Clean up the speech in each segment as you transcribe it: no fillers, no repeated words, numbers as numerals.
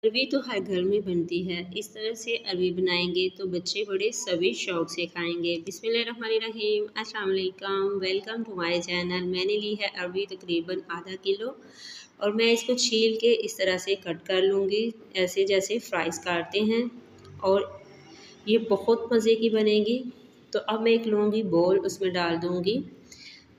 अरबी तो हर घर में बनती है। इस तरह से अरबी बनाएंगे तो बच्चे बड़े सभी शौक से खाएंगे। बिस्मिल्लाहिर्रहमानिर्रहीम, अस्सलाम वालेकुम, वेलकम टू माय चैनल। मैंने ली है अरबी तकरीबन आधा किलो और मैं इसको छील के इस तरह से कट कर लूँगी, ऐसे जैसे फ्राइज़ काटते हैं। और ये बहुत मज़े की बनेगी। तो अब मैं एक लूँगी बोल, उसमें डाल दूँगी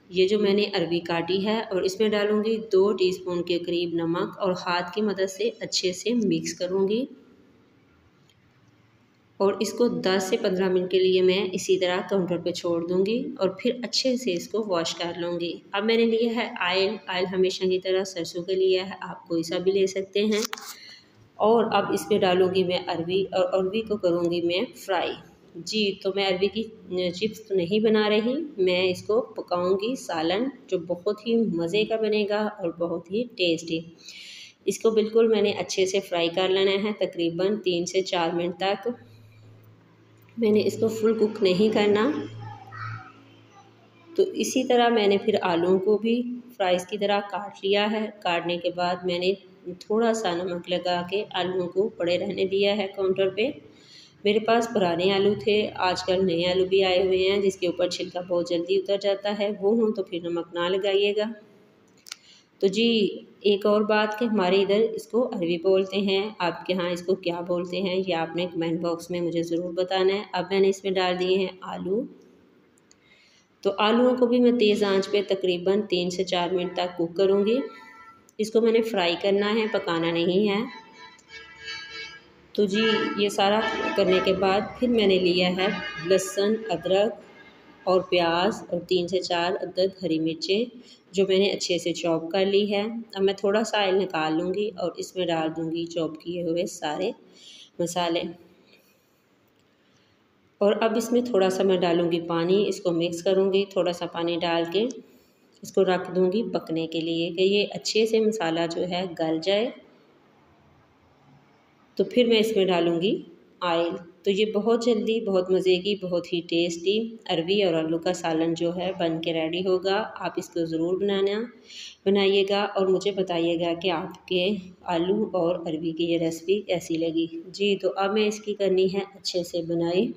ये जो मैंने अरबी काटी है और इसमें डालूँगी 2 टीस्पून के करीब नमक और हाथ की मदद से अच्छे से मिक्स करूँगी। और इसको 10 से 15 मिनट के लिए मैं इसी तरह काउंटर पे छोड़ दूँगी और फिर अच्छे से इसको वॉश कर लूँगी। अब मैंने लिया है ऑयल हमेशा की तरह सरसों का लिया है, आप कोई सा भी ले सकते हैं। और अब इसमें डालूँगी मैं अरबी और अरबी को करूँगी मैं फ्राई। जी, तो मैं अरबी की चिप्स तो नहीं बना रही, मैं इसको पकाऊँगी सालन, जो बहुत ही मज़े का बनेगा और बहुत ही टेस्टी। इसको बिल्कुल मैंने अच्छे से फ्राई कर लेना है, तकरीबन 3 से 4 मिनट तक। मैंने इसको फुल कुक नहीं करना। तो इसी तरह मैंने फिर आलूओं को भी फ्राइज़ की तरह काट लिया है। काटने के बाद मैंने थोड़ा सा नमक लगा के आलूओं को पड़े रहने दिया है काउंटर पे। मेरे पास पुराने आलू थे, आजकल नए आलू भी आए हुए हैं जिसके ऊपर छिलका बहुत जल्दी उतर जाता है, वो हों तो फिर नमक ना लगाइएगा। तो जी, एक और बात कि हमारे इधर इसको अरबी बोलते हैं, आपके यहाँ इसको क्या बोलते हैं ये आपने कमेंट बॉक्स में मुझे ज़रूर बताना है। अब मैंने इसमें डाल दिए हैं आलू। तो आलूओं को भी मैं तेज़ आंच पे तकरीबन 3 से 4 मिनट तक कुक करूँगी। इसको मैंने फ्राई करना है, पकाना नहीं है। तो जी, ये सारा करने के बाद फिर मैंने लिया है लहसुन, अदरक और प्याज और 3 से 4 अदद हरी मिर्चें, जो मैंने अच्छे से चॉप कर ली है। अब मैं थोड़ा सा ऑयल निकाल लूँगी और इसमें डाल दूँगी चॉप किए हुए सारे मसाले। और अब इसमें थोड़ा सा मैं डालूँगी पानी, इसको मिक्स करूँगी। थोड़ा सा पानी डाल के इसको रख दूँगी पकने के लिए कि ये अच्छे से मसाला जो है गल जाए। तो फिर मैं इसमें डालूँगी ऑयल। तो ये बहुत जल्दी, बहुत मज़े की, बहुत ही टेस्टी अरबी और आलू का सालन जो है बन के रेडी होगा। आप इसको ज़रूर बनाइएगा और मुझे बताइएगा कि आपके आलू और अरबी की ये रेसिपी कैसी लगी। जी, तो अब मैं इसकी करनी है अच्छे से बनाई।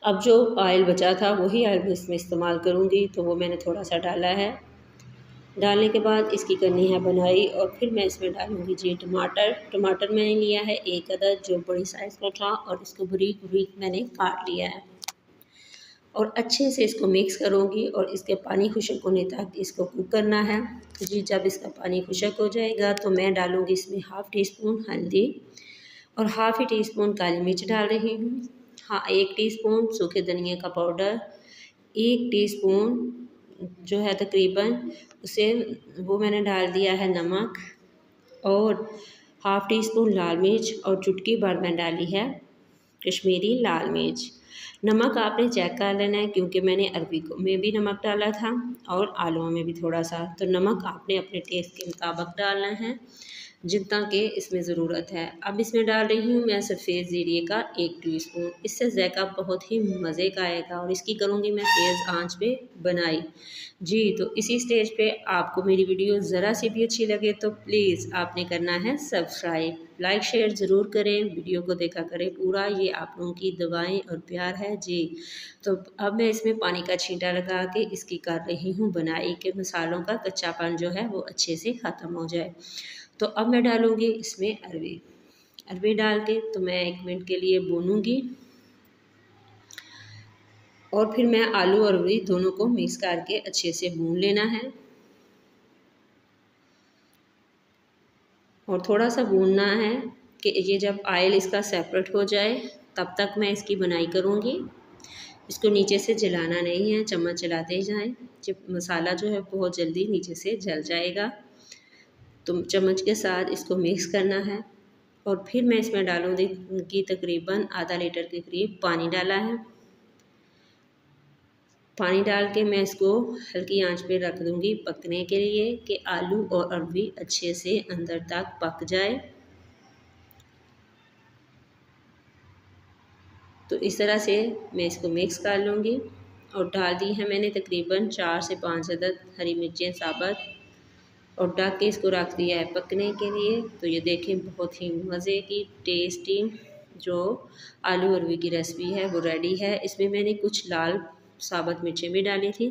अब जो ऑयल बचा था वही ऑयल मैं इसमें इस्तेमाल करूँगी, तो वो मैंने थोड़ा सा डाला है। डालने के बाद इसकी करनी है बनाई और फिर मैं इसमें डालूँगी जी टमाटर मैंने लिया है 1 अदद, जो बड़ी साइज़ का था, और इसको बारीक बारीक मैंने काट लिया है। और अच्छे से इसको मिक्स करूँगी और इसके पानी खुश्क होने तक इसको कुक करना है। तो जी, जब इसका पानी खुश्क हो जाएगा तो मैं डालूँगी इसमें हाफ़ टी स्पून हल्दी और हाफ़ ही टी-स्पून काली मिर्च डाल रही हूँ। हाँ, 1 टीस्पून सूखे धनिया का पाउडर, 1 टीस्पून जो है तकरीबन उसे वो मैंने डाल दिया है नमक, और हाफ़ टी स्पून लाल मिर्च और चुटकी भर में डाली है कश्मीरी लाल मिर्च। नमक आपने चेक कर लेना है, क्योंकि मैंने अरबी को में भी नमक डाला था और आलूओं में भी थोड़ा सा, तो नमक आपने अपने टेस्ट के मुताबिक डालना है जितना कि इसमें ज़रूरत है। अब इसमें डाल रही हूँ मैं सफ़ेद ज़ीरे का 1 टीस्पून। इससे ज़ायका बहुत ही मज़े का आएगा और इसकी करूँगी मैं तेज़ आंच पे बनाई। जी, तो इसी स्टेज पे आपको मेरी वीडियो ज़रा सी भी अच्छी लगे तो प्लीज़ आपने करना है सब्सक्राइब, लाइक शेयर ज़रूर करें, वीडियो को देखा करें पूरा, ये आप लोगों की दुआएं और प्यार है जी। तो अब मैं इसमें पानी का छींटा लगा के इसकी कर रही हूँ बनाई के मसालों का कच्चापन जो है वो अच्छे से ख़त्म हो जाए। तो अब मैं डालूँगी इसमें अरबी डाल के तो मैं 1 मिनट के लिए भूनूँगी और फिर मैं आलू और अरबी दोनों को मिक्स करके अच्छे से भून लेना है। और थोड़ा सा भूनना है कि ये जब ऑयल इसका सेपरेट हो जाए तब तक मैं इसकी बनाई करूँगी। इसको नीचे से जलाना नहीं है, चम्मच चलाते जाएँ, जब मसाला जो है बहुत जल्दी नीचे से जल जाएगा। तो चम्मच के साथ इसको मिक्स करना है और फिर मैं इसमें डालूँगी तकरीबन आधा लीटर के करीब पानी डाला है। पानी डाल के मैं इसको हल्की आंच पे रख दूँगी पकने के लिए कि आलू और अरबी अच्छे से अंदर तक पक जाए। तो इस तरह से मैं इसको मिक्स कर लूँगी और डाल दी है मैंने तकरीबन 4 से 5 अदद हरी मिर्चें साबुत। और ढक के इसको रख दिया है पकने के लिए। तो ये देखें बहुत ही मज़े की टेस्टी जो आलू अरवी की रेसिपी है वो रेडी है। इसमें मैंने कुछ लाल साबुत मिर्चें भी डाली थी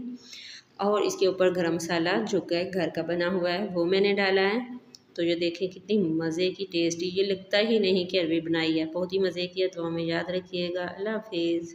और इसके ऊपर गरम मसाला जो कि घर का बना हुआ है वो मैंने डाला है। तो ये देखें कितनी मज़े की टेस्टी, ये लगता ही नहीं कि अरवी बनाई है, बहुत ही मज़े की है। तो हमें याद रखिएगा। अल्लाह हाफिज़।